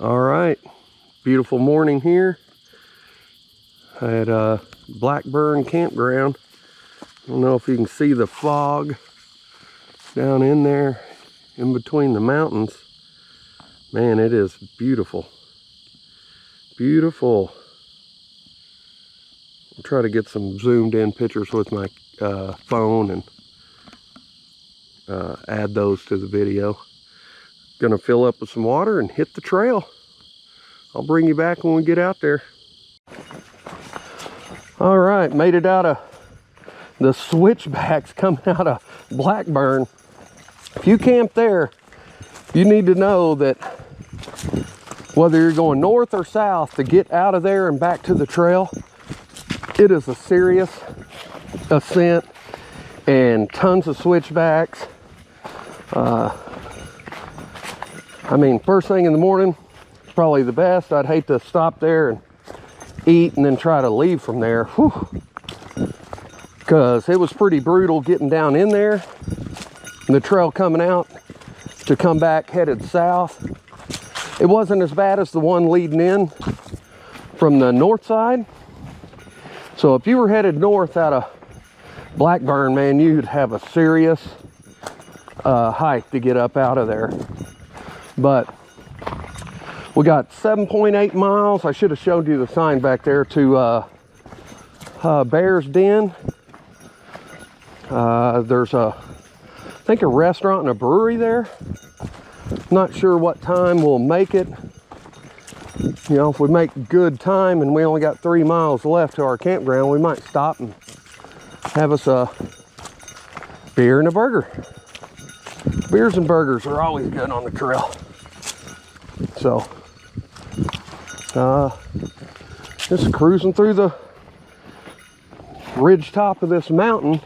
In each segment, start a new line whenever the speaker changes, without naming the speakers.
All right, beautiful morning here at Blackburn campground. I don't know if you can see the fog down in there in between the mountains. Man, it is beautiful. Beautiful. I'll try to get some zoomed in pictures with my phone and add those to the video. Gonna fill up with some water and hit the trail. I'll bring you back when we get out there. All right, made it out of the switchbacks coming out of Blackburn. If you camp there, you need to know that whether you're going north or south to get out of there and back to the trail, it is a serious ascent and tons of switchbacks. I mean, first thing in the morning, probably the best. I'd hate to stop there and eat and then try to leave from there. Because it was pretty brutal getting down in there. And the trail coming out to come back headed south. It wasn't as bad as the one leading in from the north side. So if you were headed north out of Blackburn, man, you'd have a serious hike to get up out of there. But we got 7.8 miles. I should have showed you the sign back there to Bear's Den. There's I think a restaurant and a brewery there. Not sure what time we'll make it. You know, if we make good time and we only got 3 miles left to our campground, we might stop and have us a beer and a burger. Beers and burgers are always good on the trail. So, just cruising through the ridge top of this mountain.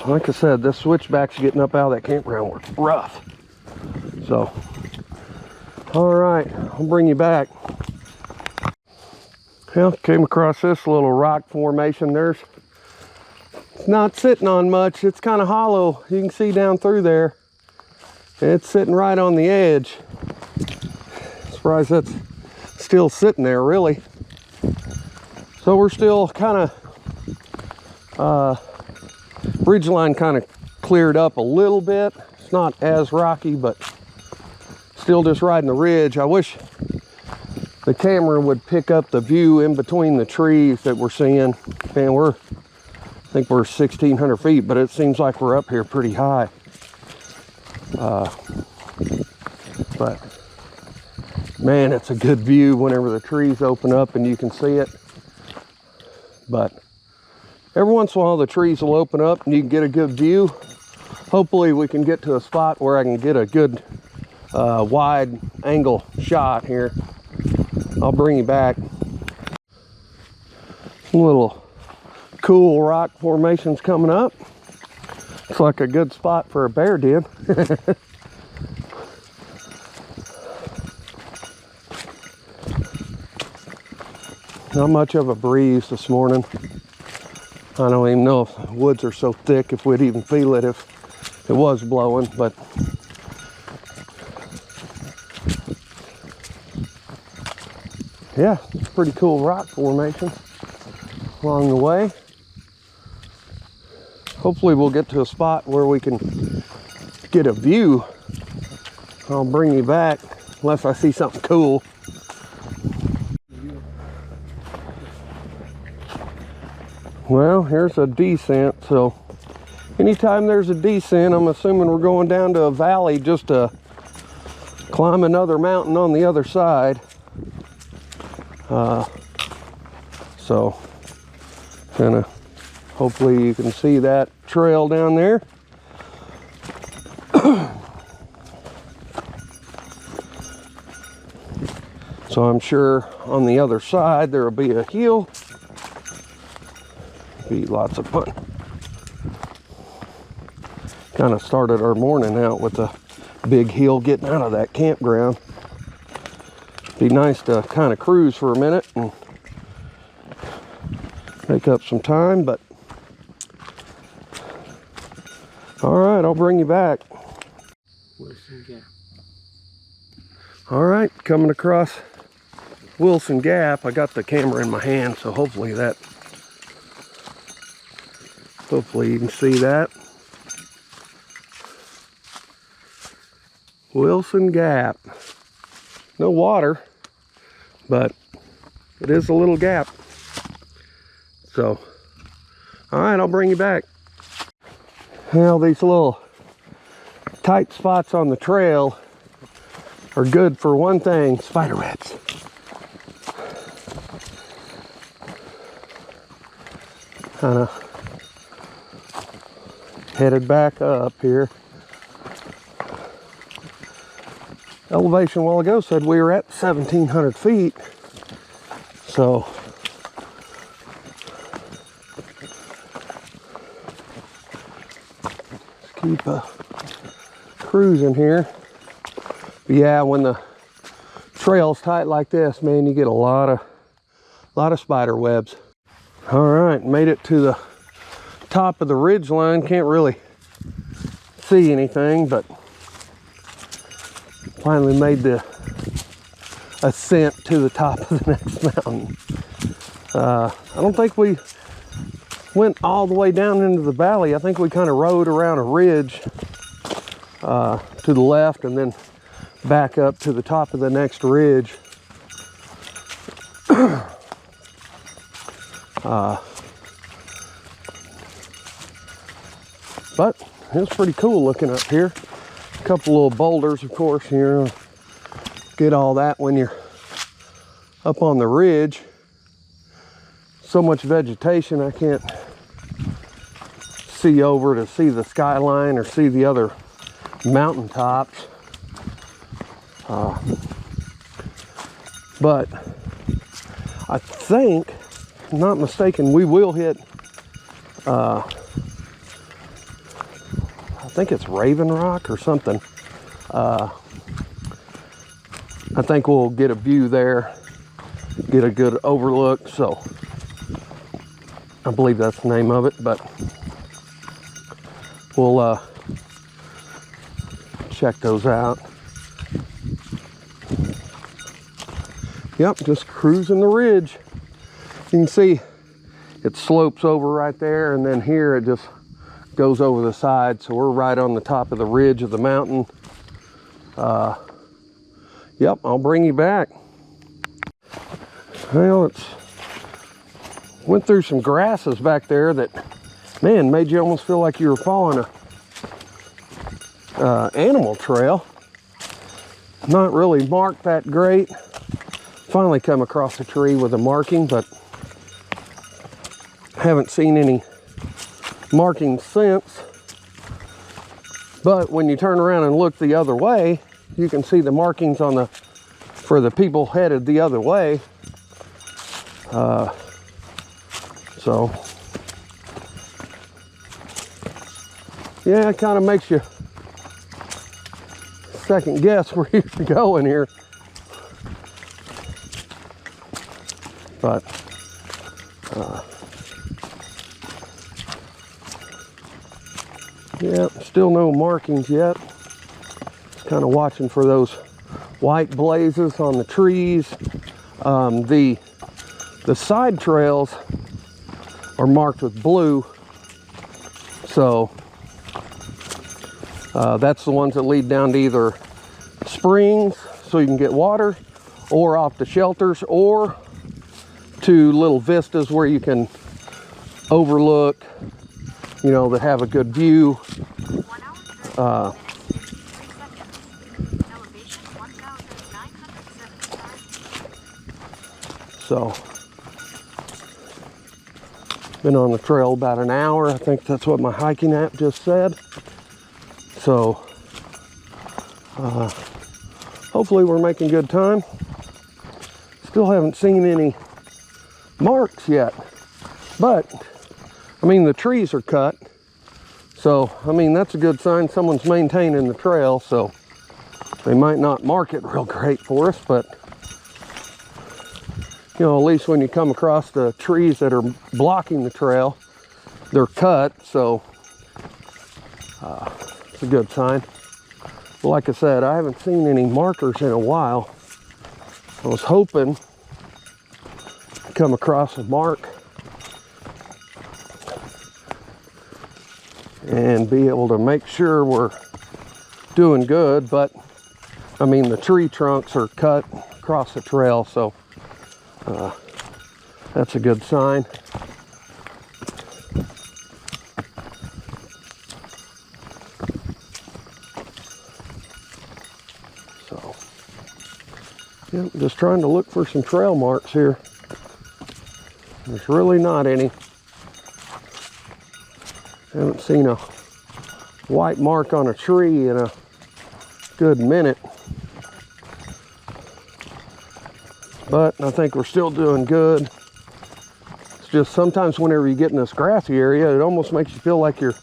Like I said, this switchbacks getting up out of that campground were rough. So, all right, I'll bring you back. Well, came across this little rock formation. It's not sitting on much. It's kind of hollow. You can see down through there. It's sitting right on the edge. Surprised that's still sitting there, really. So we're still kind of ridgeline kind of cleared up a little bit. It's not as rocky, but still just riding the ridge. I wish the camera would pick up the view in between the trees that we're seeing. Man, I think we're 1,600 feet, but it seems like we're up here pretty high. But man, it's a good view whenever the trees open up and you can see it. But every once in a while the trees will open up and you can get a good view. Hopefully we can get to a spot where I can get a good wide angle shot here. I'll bring you back. Some little cool rock formations coming up. Looks like a good spot for a bear den. Not much of a breeze this morning. I don't even know if the woods are so thick if we'd even feel it if it was blowing, but yeah, it's a pretty cool rock formation along the way. Hopefully we'll get to a spot where we can get a view. I'll bring you back unless I see something cool. Well, here's a descent, so anytime there's a descent, I'm assuming we're going down to a valley just to climb another mountain on the other side. So, kinda, hopefully you can see that trail down there. So I'm sure on the other side there will be a hill. Be lots of fun. Kind of started our morning out with a big hill getting out of that campground. Be nice to kind of cruise for a minute and take up some time, but all right, I'll bring you back. All right, coming across Wilson Gap. I got the camera in my hand, so hopefully you can see that. Wilson Gap. No water, but it is a little gap. So, all right, I'll bring you back. Well, these little tight spots on the trail are good for one thing: spider webs. Kind of headed back up here. Elevation a while ago said we were at 1,700 feet. So let's keep cruising here. But yeah, when the trail's tight like this, man, you get a lot of spider webs. All right, made it to the top of the ridge line. Can't really see anything, but finally made the ascent to the top of the next mountain. I don't think we went all the way down into the valley. I think we kind of rode around a ridge to the left and then back up to the top of the next ridge. But it was pretty cool looking up here. A couple little boulders, of course, you know, get all that when you're up on the ridge. So much vegetation, I can't see over to see the skyline or see the other mountaintops. But I think, if I'm not mistaken, we will hit, I think it's Raven Rock or something. I think we'll get a view there, get a good overlook. So I believe that's the name of it, but we'll check those out. Yep, just cruising the ridge. You can see it slopes over right there, and then here it just goes over the side. So we're right on the top of the ridge of the mountain. Yep, I'll bring you back. Well, went through some grasses back there that, man, made you almost feel like you were following a animal trail. Not really marked that great. Finally come across a tree with a marking, but haven't seen any markings since. But when you turn around and look the other way, you can see the markings on the, for the people headed the other way. So yeah, it kind of makes you second guess where you're going here. But yeah, still no markings yet. Just kind of watching for those white blazes on the trees. The side trails are marked with blue, so that's the ones that lead down to either springs so you can get water, or off to shelters, or to little vistas where you can overlook, you know, that have a good view. So been on the trail about an hour. I think that's what my hiking app just said. So hopefully we're making good time. Still haven't seen any marks yet, but I mean, the trees are cut, so I mean, that's a good sign. Someone's maintaining the trail, so they might not mark it real great for us, but you know, at least when you come across the trees that are blocking the trail, they're cut, so it's a good sign. Like I said, I haven't seen any markers in a while. I was hoping to come across a mark and be able to make sure we're doing good, but I mean, the tree trunks are cut across the trail, so that's a good sign. So, yeah, just trying to look for some trail marks here. There's really not any. Haven't seen a white mark on a tree in a good minute. But I think we're still doing good. It's just sometimes whenever you get in this grassy area, it almost makes you feel like you're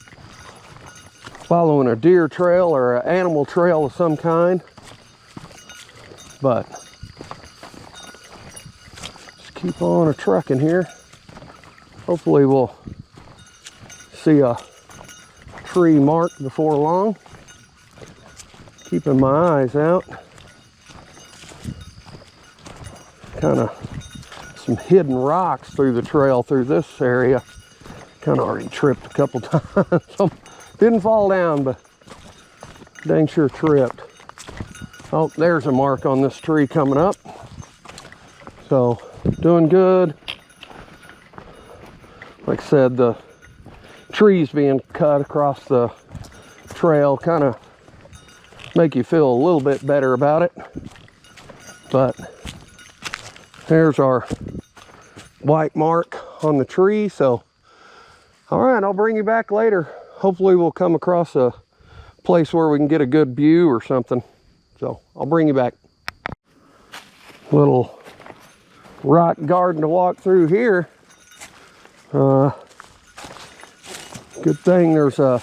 following a deer trail or an animal trail of some kind. But just keep on a trucking here. Hopefully we'll see a tree mark before long. Keeping my eyes out. Kind of some hidden rocks through the trail through this area. Kind of already tripped a couple times. So, didn't fall down, but dang sure tripped. Oh, there's a mark on this tree coming up. So, doing good. Like I said, the trees being cut across the trail kind of make you feel a little bit better about it. But there's our white mark on the tree. So, all right, I'll bring you back later. Hopefully we'll come across a place where we can get a good view or something. So I'll bring you back. Little rock garden to walk through here. Good thing there's a,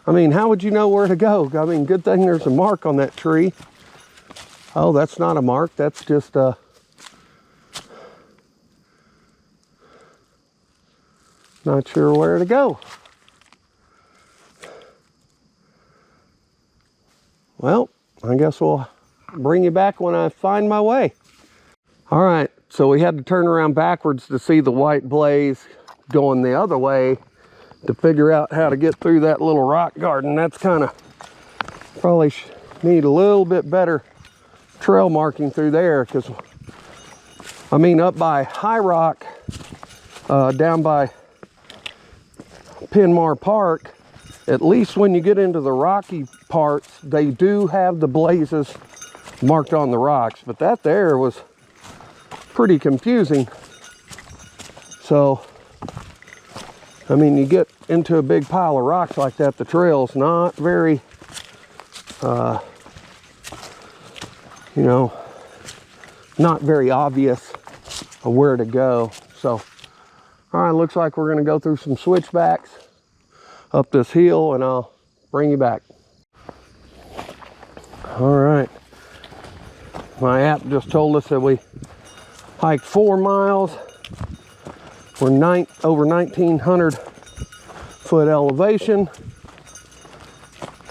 I mean, how would you know where to go? I mean, good thing there's a mark on that tree. Oh, that's not a mark. That's just a, not sure where to go. Well, I guess we'll bring you back when I find my way. All right, so we had to turn around backwards to see the white blaze going the other way to figure out how to get through that little rock garden. That's kind of, probably need a little bit better trail marking through there, because I mean, up by High Rock, down by Penmar Park, at least when you get into the rocky parts, they do have the blazes marked on the rocks, but that there was pretty confusing. So, I mean, you get into a big pile of rocks like that, the trail's not very, you know, not very obvious of where to go. So, all right, looks like we're gonna go through some switchbacks up this hill, and I'll bring you back. All right, my app just told us that we hiked 4 miles. We're over 1,900 foot elevation,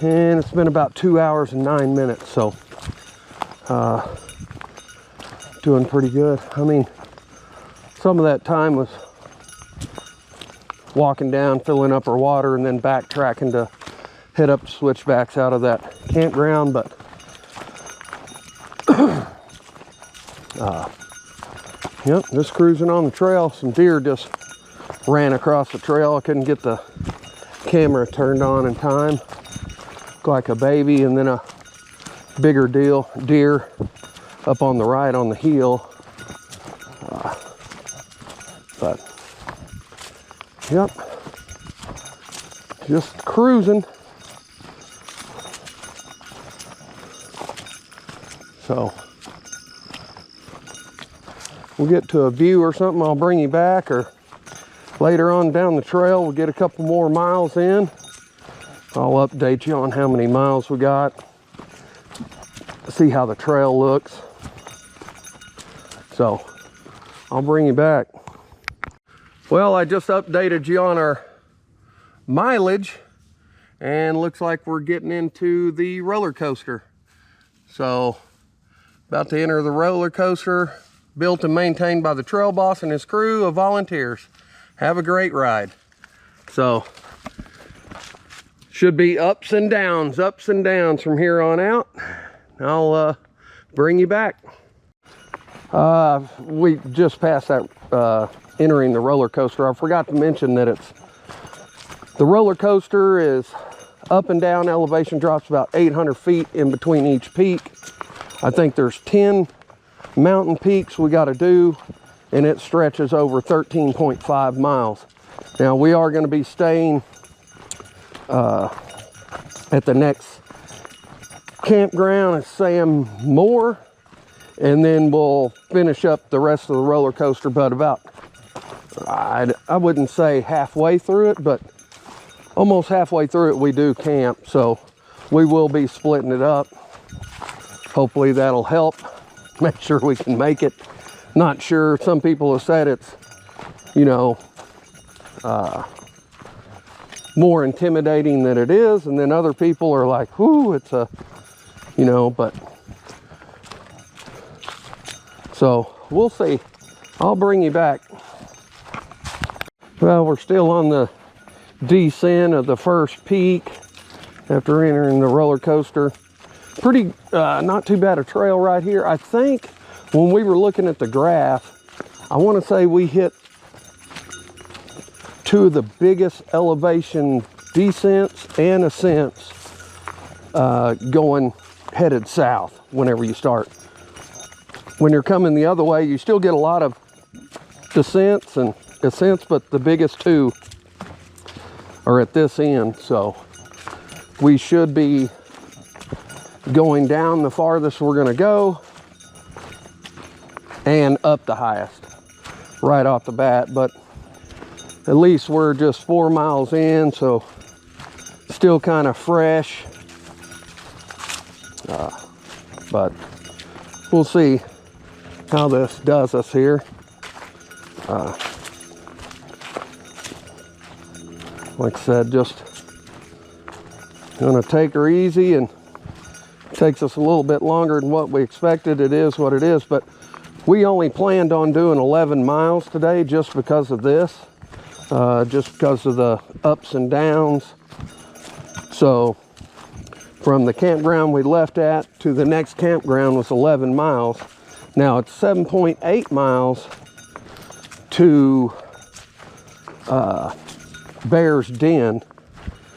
and it's been about 2 hours and 9 minutes. So, doing pretty good. I mean, some of that time was walking down, filling up our water, and then backtracking to head up the switchbacks out of that campground. But yep, just cruising on the trail. Some deer just ran across the trail. I couldn't get the camera turned on in time. Looked like a baby, and then a bigger deer up on the right on the hill. But yep, just cruising. So we'll get to a view or something, I'll bring you back, or later on down the trail we'll get a couple more miles in. I'll update you on how many miles we got, see how the trail looks. So I'll bring you back. Well, I just updated you on our mileage, and looks like we're getting into the roller coaster. So about to enter the roller coaster, built and maintained by the trail boss and his crew of volunteers. Have a great ride. So should be ups and downs from here on out. I'll bring you back. We just passed that entering the roller coaster. I forgot to mention that the roller coaster is up and down. Elevation drops about 800 feet in between each peak. I think there's 10 mountain peaks we got to do, and it stretches over 13.5 miles. Now we are going to be staying at the next campground at Sam Moore, and then we'll finish up the rest of the roller coaster, but about I wouldn't say halfway through it, but almost halfway through it we do camp. So we will be splitting it up. Hopefully that'll help make sure we can make it. Not sure. Some people have said it's, you know, more intimidating than it is, and then other people are like, whoo, it's a, you know, but so we'll see. I'll bring you back. Well, we're still on the descent of the first peak after entering the roller coaster. Pretty not too bad a trail right here. I think when we were looking at the graph, I want to say we hit two of the biggest elevation descents and ascents going headed south whenever you start. When you're coming the other way, you still get a lot of descents and ascents, but the biggest two are at this end. So we should be going down the farthest we're going to go and up the highest right off the bat. But at least we're just 4 miles in, so still kind of fresh. But we'll see how this does us here. Like I said, just gonna take her easy, and it takes us a little bit longer than what we expected. It is what it is, but we only planned on doing 11 miles today just because of this. Just because of the ups and downs. So from the campground we left at to the next campground was 11 miles. Now it's 7.8 miles to Bear's Den,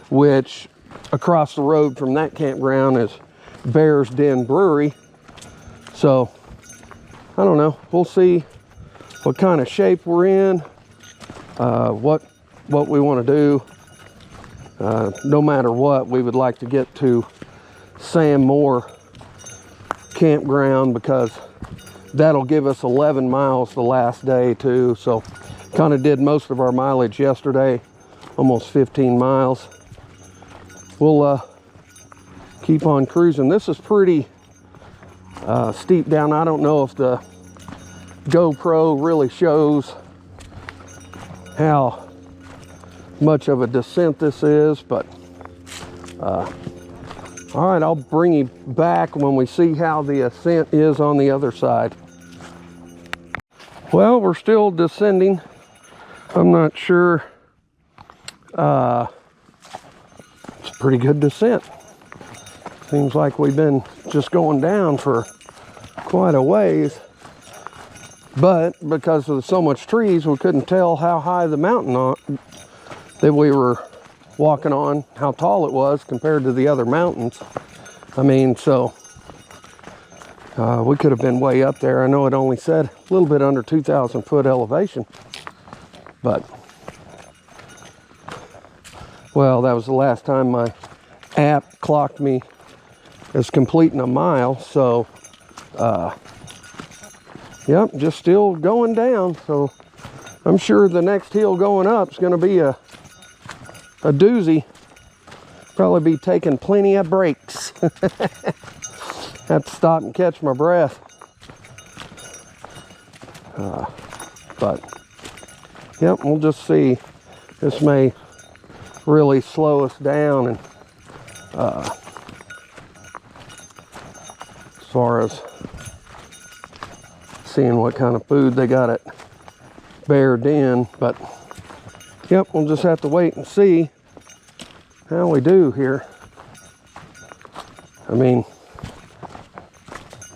which across the road from that campground is Bear's Den Brewery. So I don't know, we'll see what kind of shape we're in. What we want to do. No matter what, we would like to get to Sam Moore campground, because that'll give us 11 miles the last day too. So kind of did most of our mileage yesterday, almost 15 miles. We'll keep on cruising. This is pretty steep down. I don't know if the GoPro really shows how much of a descent this is, but all right, I'll bring you back when we see how the ascent is on the other side. Well, we're still descending. I'm not sure. It's a pretty good descent. Seems like we've been just going down for quite a ways. But because of so much trees, we couldn't tell how high the mountain that we were walking on, how tall it was compared to the other mountains. I mean, so we could have been way up there. I know it only said a little bit under 2,000 foot elevation, but well, that was the last time my app clocked me as completing a mile. So yep, just still going down. So I'm sure the next hill going up is going to be a doozy. Probably be taking plenty of breaks. Have to stop and catch my breath. But yep, we'll just see. This may really slow us down and as far as seeing what kind of food they got at Bear Den. But yep, we'll just have to wait and see how we do here. I mean,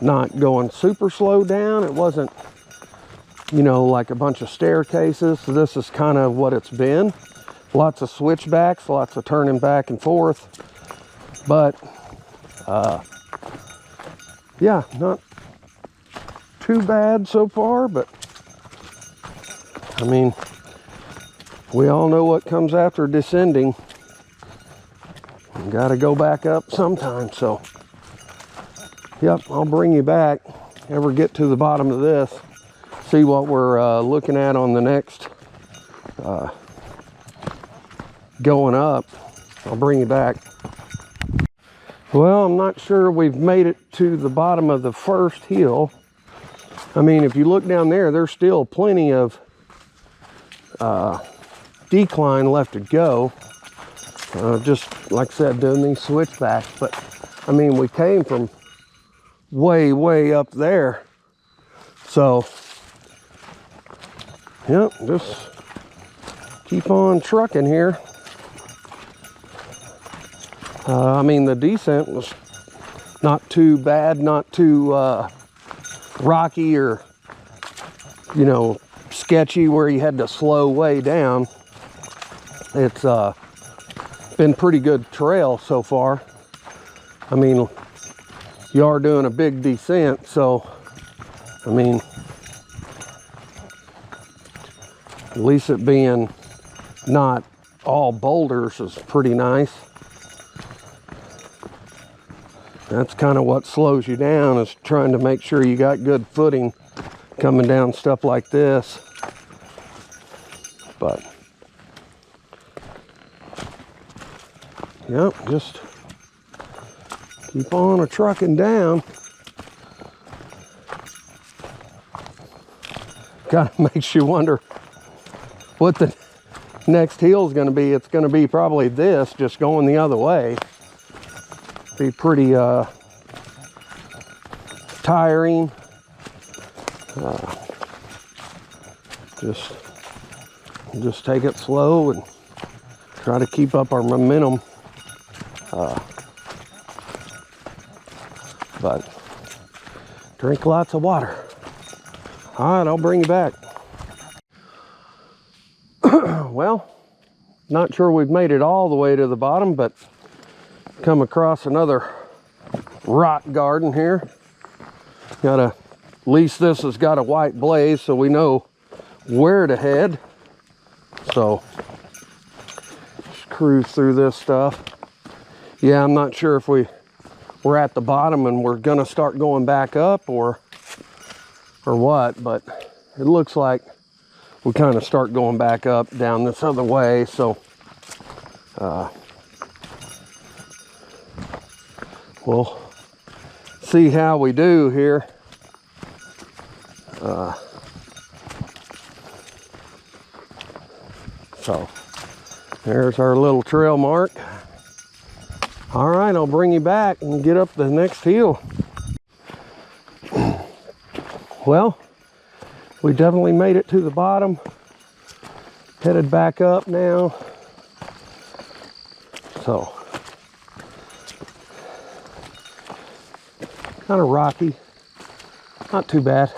not going super slow down. It wasn't, you know, like a bunch of staircases. So this is kind of what it's been. Lots of switchbacks, lots of turning back and forth. But yeah, not too bad so far. But I mean, we all know what comes after descending. You gotta go back up sometime. So yep, I'll bring you back. Ever get to the bottom of this, see what we're looking at on the next going up. I'll bring you back. Well, I'm not sure we've made it to the bottom of the first hill. I mean, if you look down there, there's still plenty of decline left to go. Just like I said, doing these switchbacks. But I mean, we came from way up there. So, yep, just keep on trucking here. I mean, the descent was not too bad, not too rocky or, you know, sketchy where you had to slow way down. It's been pretty good trail so far. I mean, you are doing a big descent, so I mean, at least it being not all boulders is pretty nice. That's kind of what slows you down, is trying to make sure you got good footing coming down stuff like this. But yep, just keep on trucking down. Kind of makes you wonder what the next hill is going to be. It's going to be probably this, just going the other way. Be pretty tiring. Just take it slow and try to keep up our momentum. But drink lots of water. All right, I'll bring you back. Well, not sure we've made it all the way to the bottom, but come across another rock garden here. At least this has got a white blaze, so we know where to head. So just cruise through this stuff. Yeah, I'm not sure if we're at the bottom and we're gonna start going back up or what, but it looks like we kind of start going back up down this other way. So we'll see how we do here. So there's our little trail mark. All right, I'll bring you back and get up the next hill. Well, we definitely made it to the bottom. Headed back up now. So kind of rocky, not too bad.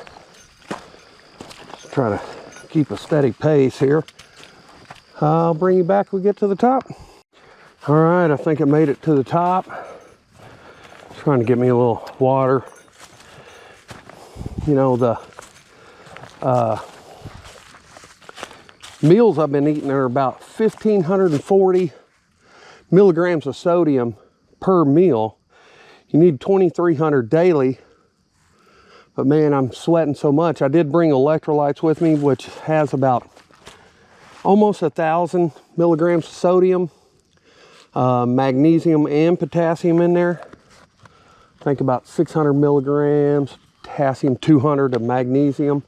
Just try to keep a steady pace here. I'll bring you back when we get to the top. All right, I think I made it to the top. Trying to get me a little water. You know, the meals I've been eating are about 1,540 milligrams of sodium per meal. You need 2,300 daily. But man, I'm sweating so much. I did bring electrolytes with me, which has about almost 1,000 milligrams of sodium, magnesium and potassium in there. I think about 600 milligrams, potassium 200 of magnesium.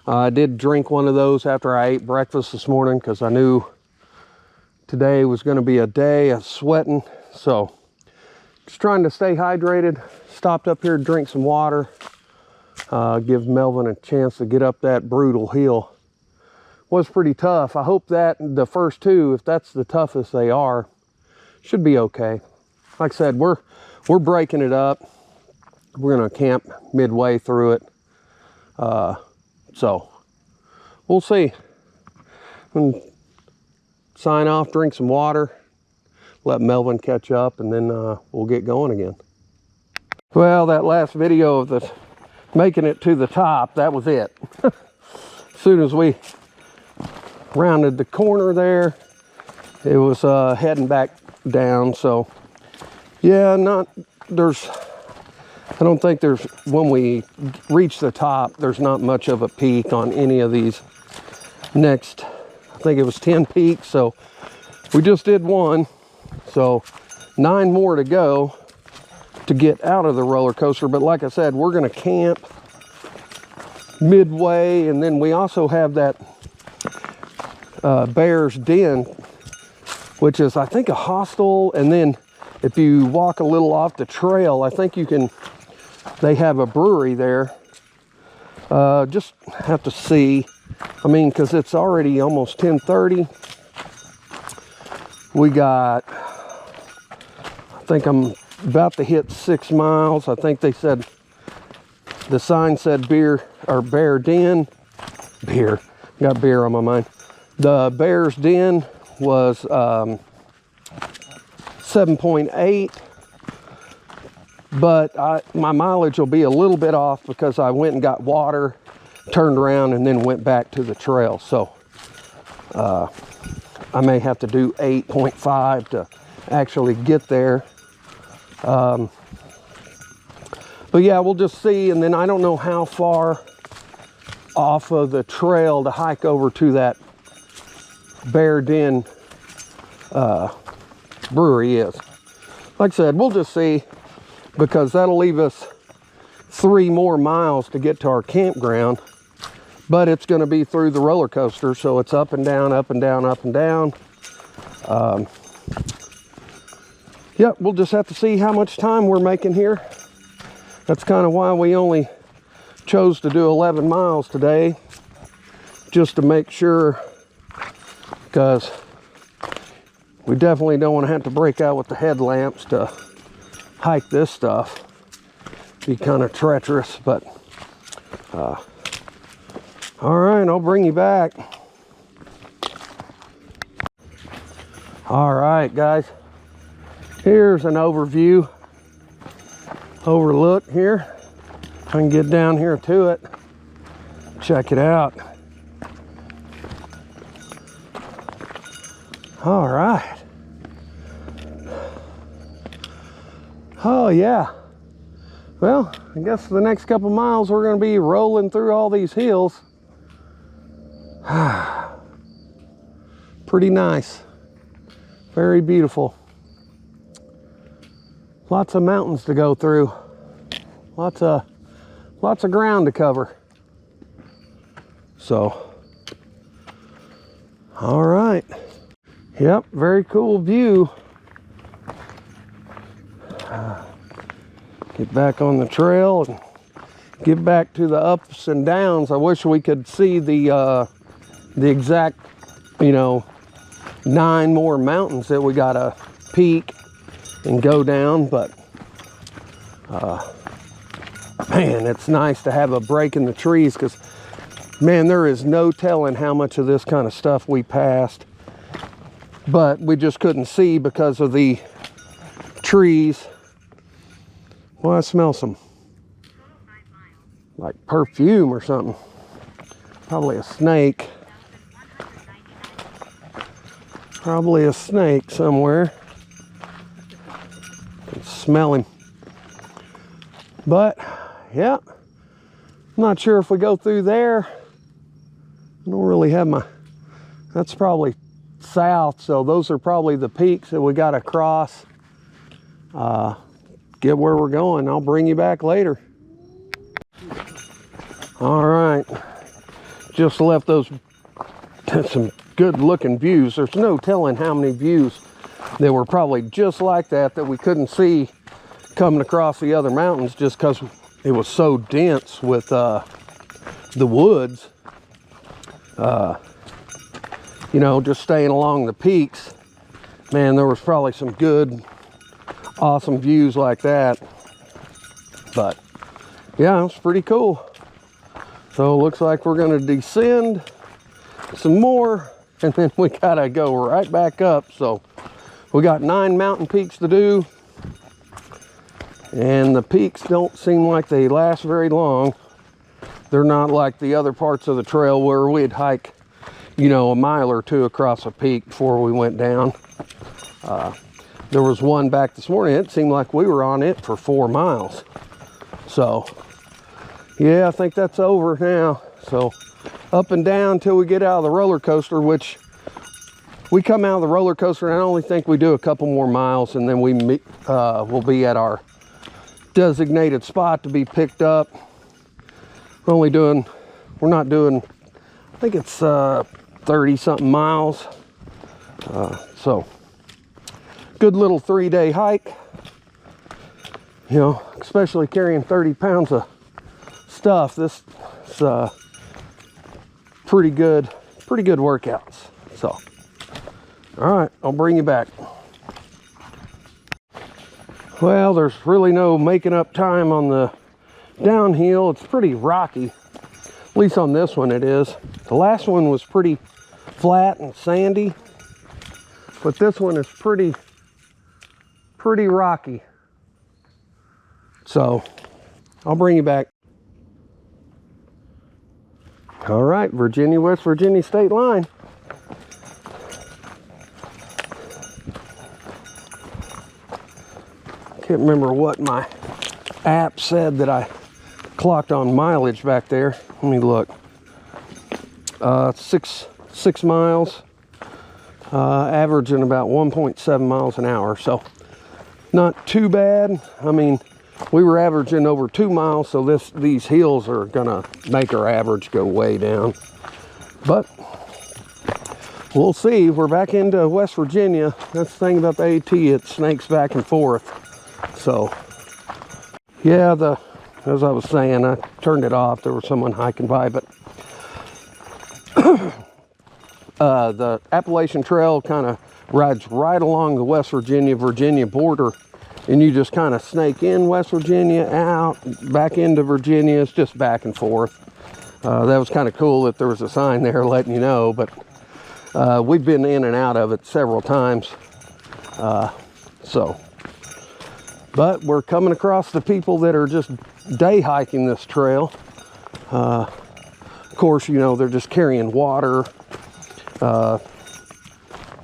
I did drink one of those after I ate breakfast this morning because I knew today was going to be a day of sweating. So just trying to stay hydrated. Stopped up here to drink some water. Give Melvin a chance to get up that brutal hill. Was pretty tough. I hope that the first two, if that's the toughest they are, should be okay. Like I said, we're breaking it up. We're gonna camp midway through it. So we'll see. And sign off, drink some water, let Melvin catch up, and then we'll get going again. Well, that last video of the making it to the top, that was it. As soon as we rounded the corner there, it was heading back down. So yeah, I don't think there's, when we reach the top, there's not much of a peak on any of these next, I think it was 10 peaks. So we just did one, so 9 more to go to get out of the roller coaster. But like I said, we're gonna camp midway, and then we also have that Bear's Den, which is, I think, a hostel. And then if you walk a little off the trail, I think you can, they have a brewery there. Just have to see. I mean, because it's already almost 10:30. We got, I think I'm about to hit 6 miles. I think they said, the sign said beer, or Bear Den. Beer, got beer on my mind. The Bear's Den was 7.8, but my mileage will be a little bit off because I went and got water, turned around, and then went back to the trail. So I may have to do 8.5 to actually get there. But yeah, we'll just see. And then I don't know how far off of the trail to hike over to that Bear Den brewery is. Like I said, we'll just see, because that'll leave us 3 more miles to get to our campground. But it's going to be through the roller coaster, so it's up and down, up and down, up and down. Yep, we'll just have to see how much time we're making here. That's kind of why we only chose to do 11 miles today, just to make sure, because we definitely don't want to have to break out with the headlamps to hike this stuff. Be kind of treacherous, but all right, I'll bring you back. All right, guys, here's an overlook here. I can get down here to it, check it out. All right. Oh yeah. Well, I guess for the next couple miles we're going to be rolling through all these hills. Pretty nice. Very beautiful. Lots of mountains to go through. Lots of ground to cover. So, all right. Yep, very cool view. Get back on the trail and get back to the ups and downs. I wish we could see the exact, 9 more mountains that we gotta peak and go down, but man, it's nice to have a break in the trees, because man, there is no telling how much of this kind of stuff we passed, but we just couldn't see because of the trees. Well, I smell some like perfume or something. Probably a snake. Probably a snake somewhere. I can smell him. But yeah, I'm not sure if we go through there. I don't really have my, that's probably south, so those are probably the peaks that we got to cross. Get where we're going. I'll bring you back later. All right, just left those, some good looking views. There's no telling how many views that were probably just like that we couldn't see coming across the other mountains just because it was so dense with the woods. You know, just staying along the peaks, man, there was probably some good, awesome views like that. But yeah, it was pretty cool. So it looks like we're going to descend some more, and then we gotta go right back up. So we got 9 mountain peaks to do, and the peaks don't seem like they last very long. They're not like the other parts of the trail where we'd hike, you know, a mile or two across a peak before we went down. There was one back this morning, it seemed like we were on it for 4 miles. So yeah, I think that's over now. So up and down till we get out of the roller coaster, which we come out of the roller coaster and I only think we do a couple more miles, and then we will be at our designated spot to be picked up. We're not doing, I think it's 30 something miles. So good little 3-day hike, you know, especially carrying 30 pounds of stuff. This is pretty good workouts. So all right, I'll bring you back. Well, there's really no making up time on the downhill. It's pretty rocky, at least on this one it is. The last one was pretty flat and sandy, but this one is pretty rocky. So I'll bring you back. All right, Virginia, West Virginia state line. Can't remember what my app said that I clocked on mileage back there. Let me look. 6 miles, averaging about 1.7 miles an hour. So not too bad. I mean, we were averaging over 2 miles, so these hills are gonna make our average go way down. But we'll see. We're back into West Virginia. That's the thing about the AT, it snakes back and forth. So yeah, as I was saying, I turned it off. There was someone hiking by, but the Appalachian Trail kind of rides right along the West Virginia border, and you just kind of snake in West Virginia, out, back into Virginia. It's just back and forth. That was kind of cool that there was a sign there letting you know, but we've been in and out of it several times. But we're coming across the people that are just day hiking this trail. Of course, you know, they're just carrying water.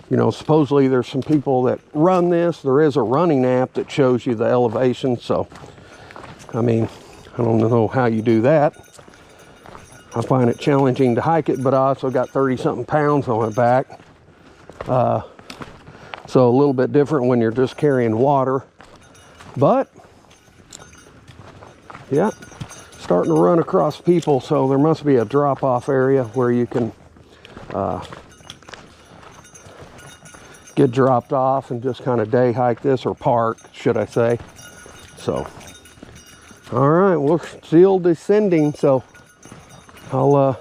You know, supposedly there's some people that run this. There is a running app that shows you the elevation. So, I mean, I don't know how you do that. I find it challenging to hike it, but I also got 30 something pounds on my back. So a little bit different when you're just carrying water. But yeah, starting to run across people, so there must be a drop-off area where you can get dropped off and just kind of day hike this, or park, should I say. So all right, we're still descending, so I'll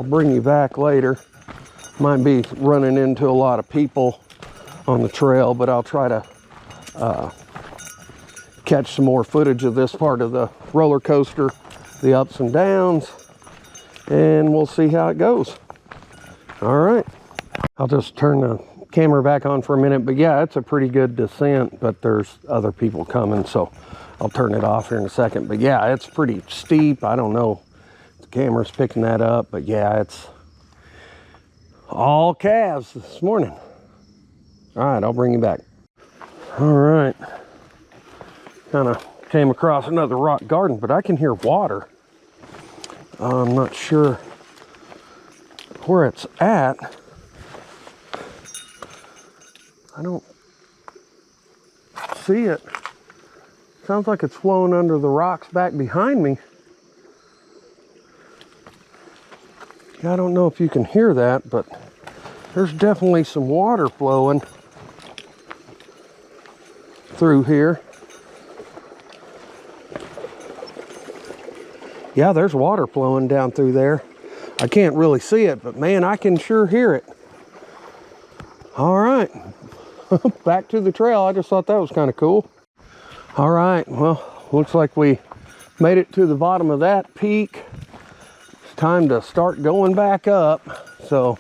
bring you back later. Might be running into a lot of people on the trail, but I'll try to catch some more footage of this part of the roller coaster, the ups and downs, and we'll see how it goes. All right, I'll just turn the camera back on for a minute, but yeah, it's a pretty good descent, but there's other people coming, so I'll turn it off here in a second. But yeah, it's pretty steep. I don't know if the camera's picking that up, but yeah, it's all calves this morning. All right, I'll bring you back. All right, kind of came across another rock garden, but I can hear water. I'm not sure where it's at. I don't see it. Sounds like it's flowing under the rocks back behind me. I don't know if you can hear that, but there's definitely some water flowing. through here. Yeah, there's water flowing down through there. I can't really see it, but man, I can sure hear it. All right, back to the trail. I just thought that was kind of cool. All right, well, looks like we made it to the bottom of that peak. It's time to start going back up. So,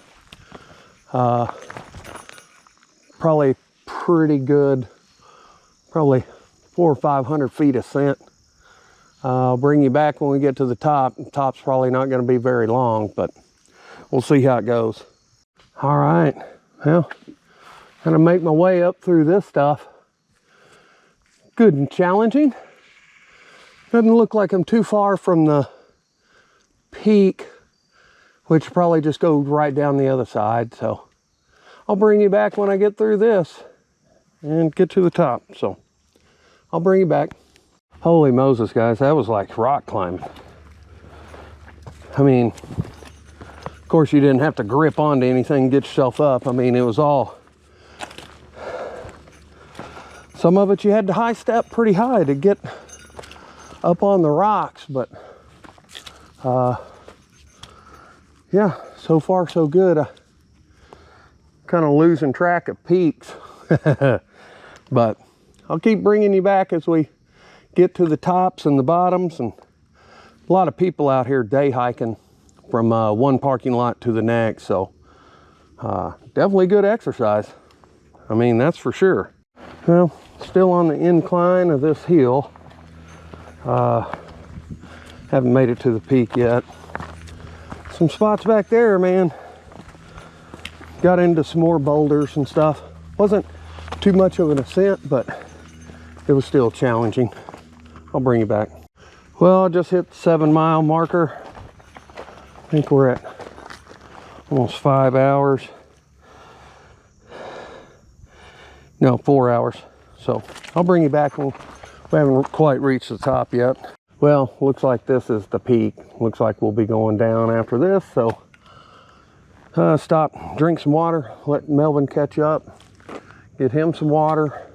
probably pretty good, probably 400 or 500 feet ascent. I'll bring you back when we get to the top. The top's probably not going to be very long, but we'll see how it goes. All right, well, gonna make my way up through this stuff. Good and challenging. Doesn't look like I'm too far from the peak, which probably just goes right down the other side. So I'll bring you back when I get through this and get to the top. So I'll bring you back. Holy Moses, guys, that was like rock climbing. I mean, of course you didn't have to grip onto anything and get yourself up. I mean, it was all, some of it you had to high step pretty high to get up on the rocks, but yeah, so far so good. I kind of losing track of peaks, but I'll keep bringing you back as we get to the tops and the bottoms. And a lot of people out here day hiking from one parking lot to the next, so definitely good exercise. I mean, that's for sure. Well, still on the incline of this hill. Haven't made it to the peak yet. Some spots back there, man. Got into some more boulders and stuff. Wasn't too much of an ascent, but it was still challenging. I'll bring you back. Well, I just hit the 7-mile marker. I think we're at almost 5 hours. No, 4 hours. So I'll bring you back when we haven't quite reached the top yet. Well, looks like this is the peak. Looks like we'll be going down after this. So stop, drink some water, let Melvin catch up, get him some water,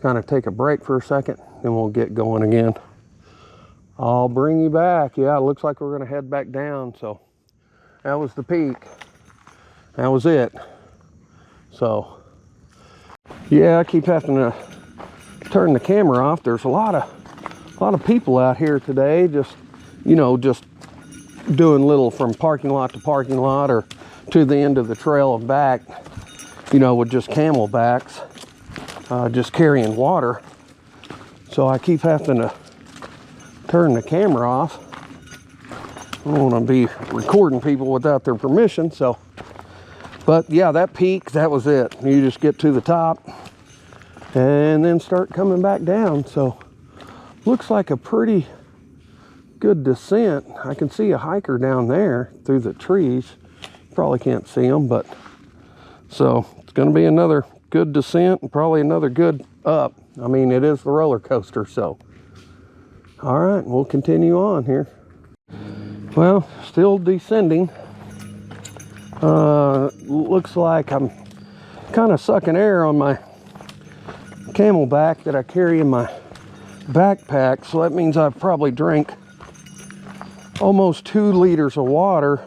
kind of take a break for a second, then we'll get going again. I'll bring you back. Yeah, it looks like we're gonna head back down. So that was the peak. That was it. So yeah, I keep having to turn the camera off. There's a lot of people out here today, just, you know, just doing little from parking lot to parking lot or to the end of the trail and back, you know, with just camelbacks, just carrying water. So I keep having to turn the camera off. I don't want to be recording people without their permission. So, but yeah, that peak, that was it. You just get to the top and then start coming back down. So looks like a pretty good descent. I can see a hiker down there through the trees. Probably can't see them, but so it's going to be another good descent and probably another good up. I mean, it is the roller coaster. So all right, we'll continue on here. Well, still descending. Looks like I'm kind of sucking air on my camelback that I carry in my backpack, so that means I've probably drank almost 2 liters of water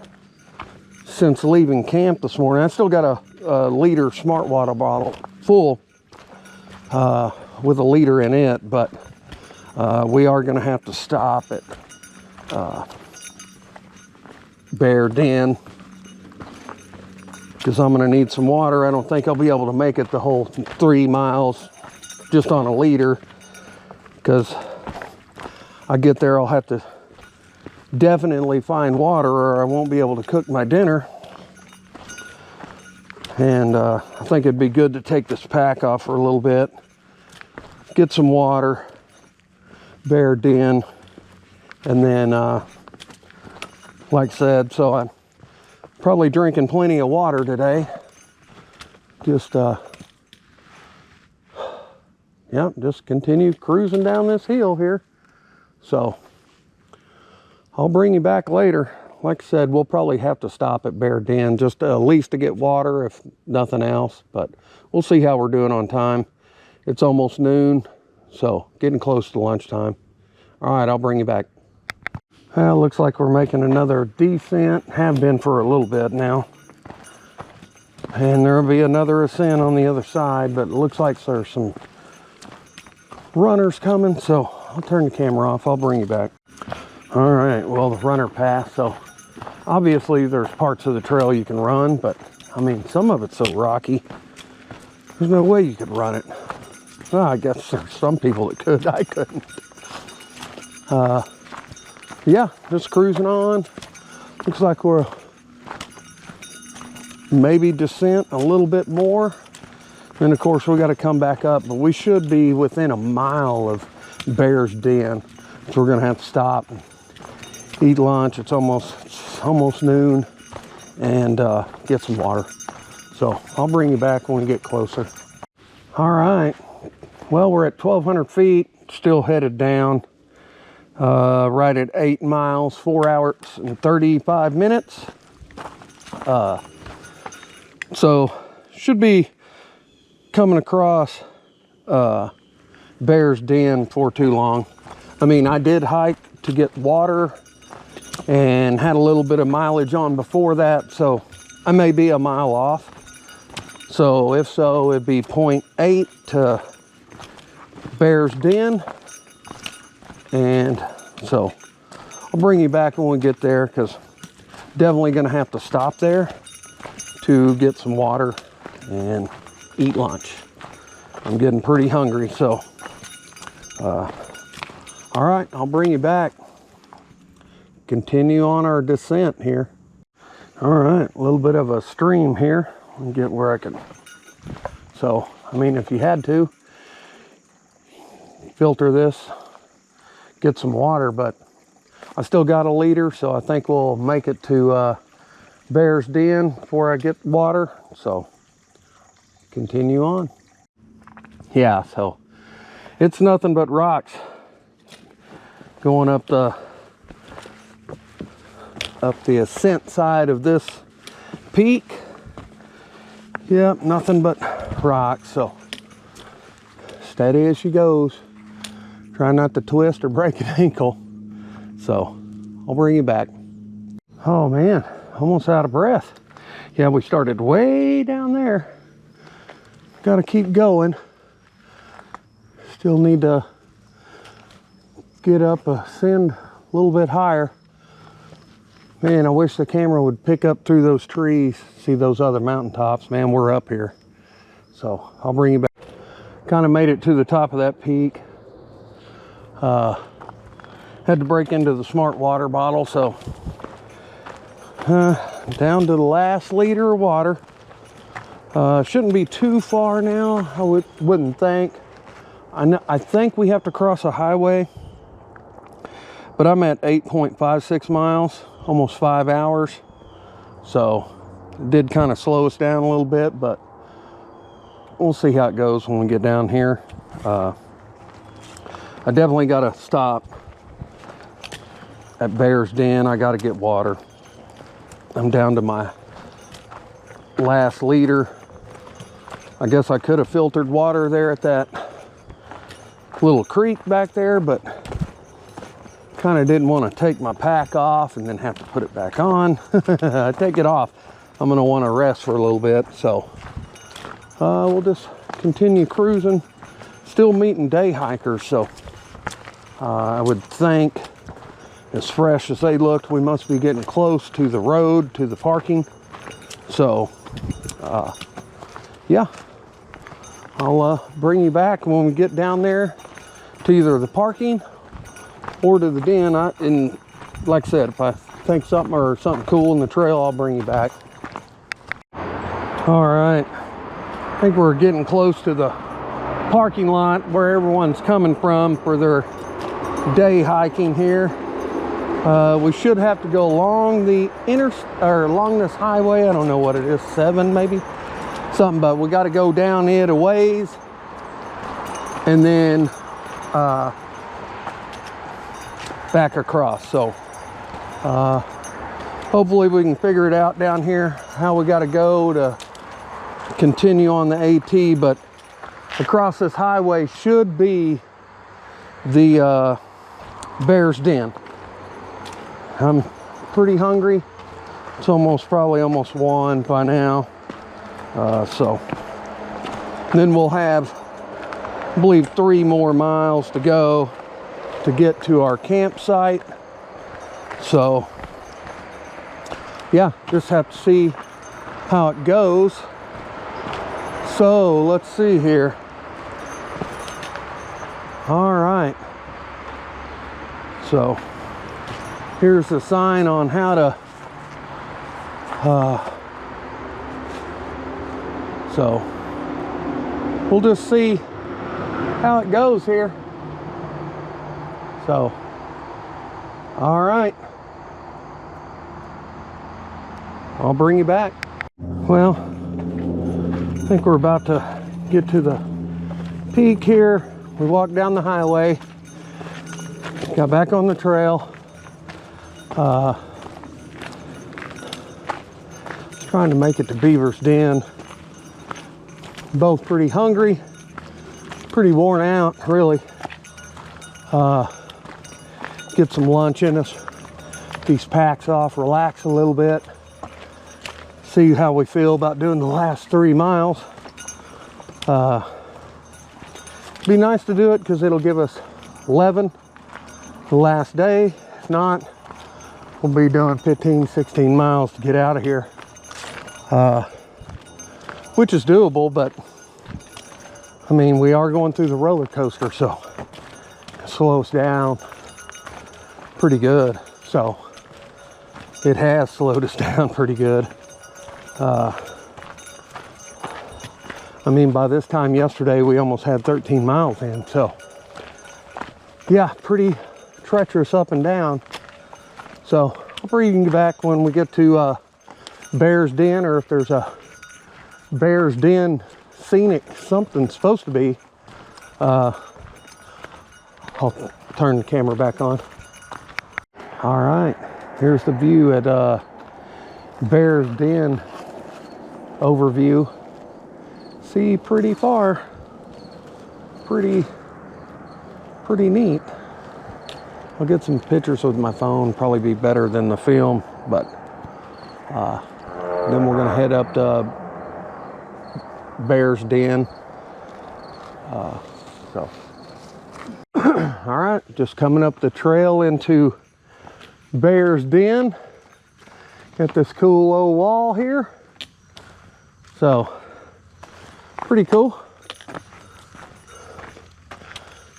since leaving camp this morning. I still got a liter smart water bottle full with a liter in it, but we are going to have to stop at Bear Den because I'm going to need some water. I don't think I'll be able to make it the whole 3 miles just on a liter, because I get there, I'll have to definitely find water or I won't be able to cook my dinner. And I think it'd be good to take this pack off for a little bit, get some water, Bear Den, and then like I said, so I'm probably drinking plenty of water today. Just yeah, just continue cruising down this hill here. So I'll bring you back later. Like I said, we'll probably have to stop at Bear Den just at least to get water, if nothing else. But we'll see how we're doing on time. It's almost noon, so getting close to lunchtime. All right, I'll bring you back. Well, looks like we're making another descent. Have been for a little bit now. And there'll be another ascent on the other side, but it looks like there's some runners coming, so I'll turn the camera off. I'll bring you back. All right, well, the runner passed, so obviously there's parts of the trail you can run, but I mean, some of it's so rocky, there's no way you could run it. Well, I guess there's some people that could. I couldn't. Yeah, just cruising on. Looks like we're maybe descent a little bit more. And of course we got to come back up, but we should be within a mile of Bear's Den. So we're gonna have to stop and eat lunch. It's almost noon, and get some water. So I'll bring you back when we get closer. All right, well, we're at 1,200 feet, still headed down. Right at 8 miles, 4 hours and 35 minutes. So should be coming across Bear's Den for too long. I mean, I did hike to get water and had a little bit of mileage on before that, so I may be a mile off. So if so, it'd be 0.8 to Bear's Den. And so I'll bring you back when we get there, because definitely going to have to stop there to get some water and eat lunch. I'm getting pretty hungry, so all right, I'll bring you back. Continue on our descent here. All right, a little bit of a stream here. I'll get where I can. So, I mean, if you had to filter this, get some water, but I still got a liter, so I think we'll make it to Bear's Den before I get water. So continue on. Yeah, so it's nothing but rocks going up the ascent side of this peak. Yep, nothing but rocks, so steady as she goes. Try not to twist or break an ankle. So I'll bring you back. Oh man, almost out of breath. Yeah, we started way down there. Got to keep going. Still need to get up, ascend a little bit higher. Man, I wish the camera would pick up through those trees, see those other mountaintops. Man, we're up here. So I'll bring you back. Kind of made it to the top of that peak. Had to break into the smart water bottle, so down to the last liter of water. Shouldn't be too far now, I wouldn't think. I think we have to cross a highway, but I'm at 8.56 miles, almost 5 hours. So it did kind of slow us down a little bit, but we'll see how it goes when we get down here. I definitely got to stop at Bear's Den. I got to get water. I'm down to my last liter. I guess I could have filtered water there at that little creek back there, but kind of didn't want to take my pack off and then have to put it back on. I take it off, I'm going to want to rest for a little bit. So we'll just continue cruising. Still meeting day hikers, so I would think, as fresh as they looked, we must be getting close to the road, to the parking. So yeah, I'll bring you back when we get down there to either the parking or to the den. And like I said, if I think something cool in the trail, I'll bring you back. All right, I think we're getting close to the parking lot where everyone's coming from for their day hiking here. We should have to go along the along this highway. I don't know what it is, 7 maybe, something, but we got to go down it a ways and then back across. So hopefully we can figure it out down here how we got to go to continue on the AT. But across this highway should be the bear's den. I'm pretty hungry. It's probably almost 1 by now. So then we'll have, I believe, 3 more miles to go to get to our campsite. So yeah, just have to see how it goes. So let's see here. All right. So here's the sign on how to so we'll just see how it goes here. So all right, I'll bring you back. Well, I think we're about to get to the peak here. We walked down the highway, got back on the trail. Trying to make it to Beaver's Den. Both pretty hungry, pretty worn out, really. Get some lunch in us, these packs off, relax a little bit, see how we feel about doing the last 3 miles. Be nice to do it because it'll give us 11 the last day. If not, we'll be doing 15, 16 miles to get out of here, which is doable, but I mean, we are going through the roller coaster, so it slows down pretty good. So it has slowed us down pretty good. I mean, by this time yesterday, we almost had 13 miles in. So yeah, pretty treacherous up and down. So I'll bring you back when we get to Bear's Den, or if there's a Bear's Den scenic something supposed to be. I'll turn the camera back on. All right, here's the view at Bear's Den overview. See pretty far. Pretty neat. I'll get some pictures with my phone, probably be better than the film, but then we're gonna head up to Bear's Den. So all right, just coming up the trail into Bear's Den. Got this cool low wall here. So pretty cool.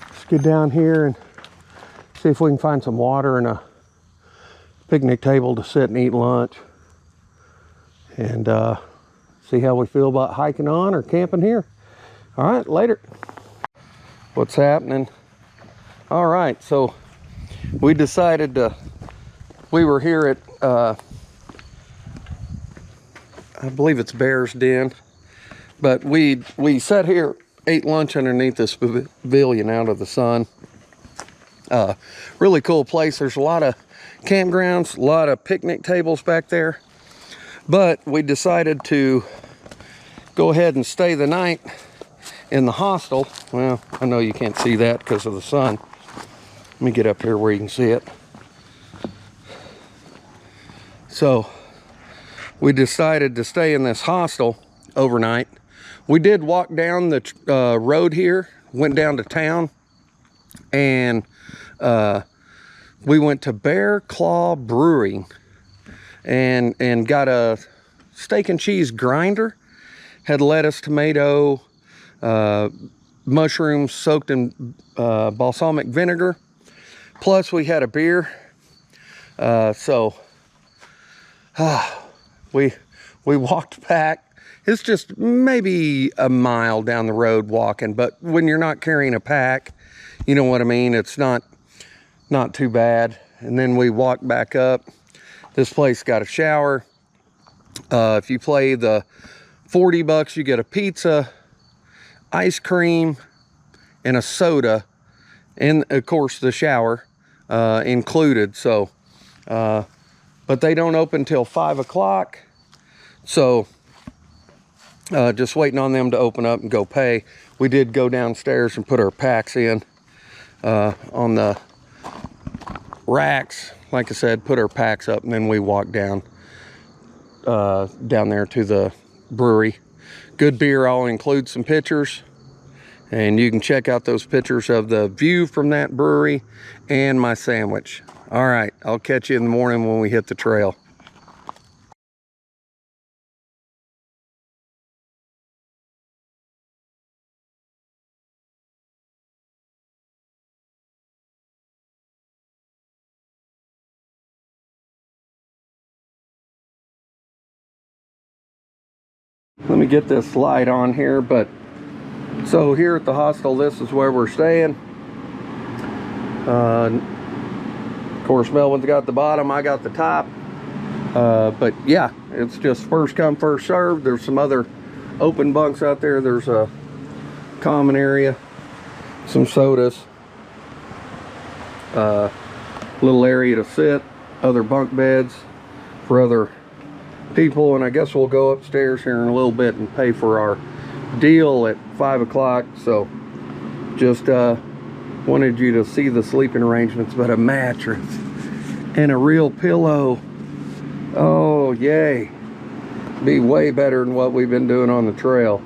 Let's get down here and see if we can find some water and a picnic table to sit and eat lunch, and see how we feel about hiking on or camping here. All right, later. What's happening? All right, so we decided we were here at I believe it's Bear's Den, but we sat here, ate lunch underneath this pavilion out of the sun. Really cool place. There's a lot of campgrounds, a lot of picnic tables back there, but we decided to go ahead and stay the night in the hostel. Well, I know you can't see that because of the sun. Let me get up here where you can see it. So we decided to stay in this hostel overnight. We did walk down the road here, went down to town, and we went to Bear Claw Brewing and got a steak and cheese grinder. Had lettuce, tomato, mushrooms soaked in balsamic vinegar. Plus we had a beer. We walked back. It's just maybe a mile down the road walking, but when you're not carrying a pack, you know what I mean? It's not too bad. And then we walked back up. This place got a shower. If you play the $40, you get a pizza, ice cream, and a soda, and of course the shower included. So, but they don't open till 5 o'clock. So just waiting on them to open up and go pay. we did go downstairs and put our packs in on the racks. Like I said, put our packs up, and then we walked down there to the brewery. Good beer. I'll include some pictures, and you can check out those pictures of the view from that brewery and my sandwich. All right, I'll catch you in the morning when we hit the trail. Let me get this light on here. But so here at the hostel, this is where we're staying. Of course, Melvin's got the bottom, I got the top. But yeah, it's just first come, first served. There's some other open bunks out there. There's a common area, some sodas, little area to sit, other bunk beds for other people. And I guess we'll go upstairs here in a little bit and pay for our deal at 5 o'clock. So just wanted you to see the sleeping arrangements. But a mattress and a real pillow, oh yay, be way better than what we've been doing on the trail.